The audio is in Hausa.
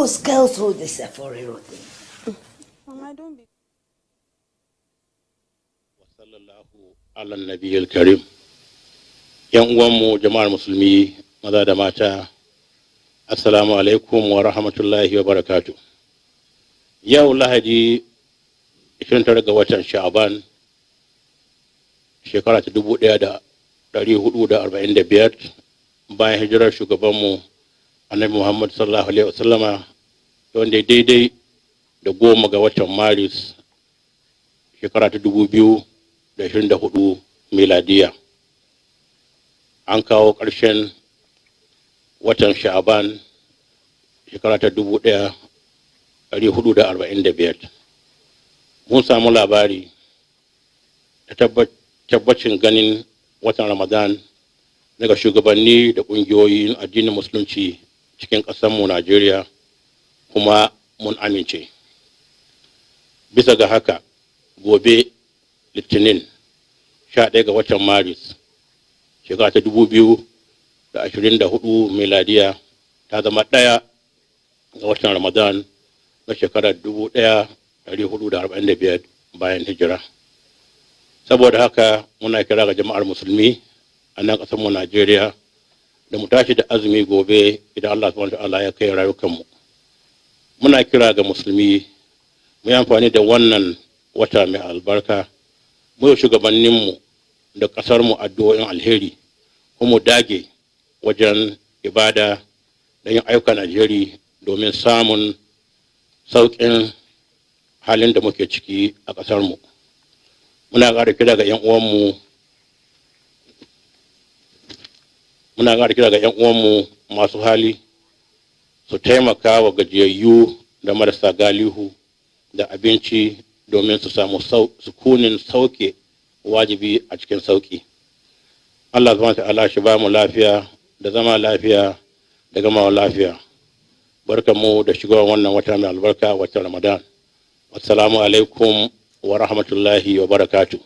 will scale through this Forero thing. Mama, don't be. Sallallahu ala nabiyil karim. Yan uwanmu jama'ar musulmi maza da mata, assalamu alaikum wa rahmatullahi wa barakatuh. Yau Lahadi 29 ga watan Sha'aban shekara ta 1445 bayan hijirar shugabanmu Annabi Muhammad sallallahu alaihi wasallama, wanda daidai da 10 ga watan Maris shekara ta 2024 miladiya. An kawo ƙarshen watan Sha'aban shekara ta 1445. Mun samu labari da tabbacin ganin watan Ramadan daga shugabanni da ƙungiyoyin addinin musulunci cikin ƙasarmu Najeriya, kuma mun amince. Bisa ga haka, gobe Litinin 11 ga watan Maris shekara ta 2024 miladiya ta zama ɗaya ga watan Ramadan na shekarar 1445 bayan hijira. Saboda haka muna kira ga jama'ar musulmi a nan ƙasarmu Najeriya da mu tashi da azumi gobe idan Allah subhanahu wa ta'ala ya kai rayukanmu. Muna kira ga musulmi mu yi amfani da wannan wata mai albarka, mu yi shugabanninmu da ƙasarmu addu'o'in alheri, kuma mu dage wajen ibada da yin ayyukan alheri domin samun sauƙin halin da muke ciki a ƙasarmu. Muna ƙara kira ga 'yan uwanmu masu hali su taimaka wa gajiyayyu da marasa galihu da abinci domin su samu sukunin sauke wajibi a cikin sauki. Allah subhanahu wa ta'ala shi ba mu lafiya da zama lafiya da gamawa lafiya. Barkamu da shigowar wannan wata mai albarka, watan Ramadan. Assalamu alaikum wa rahmatullahi wa barakatuh.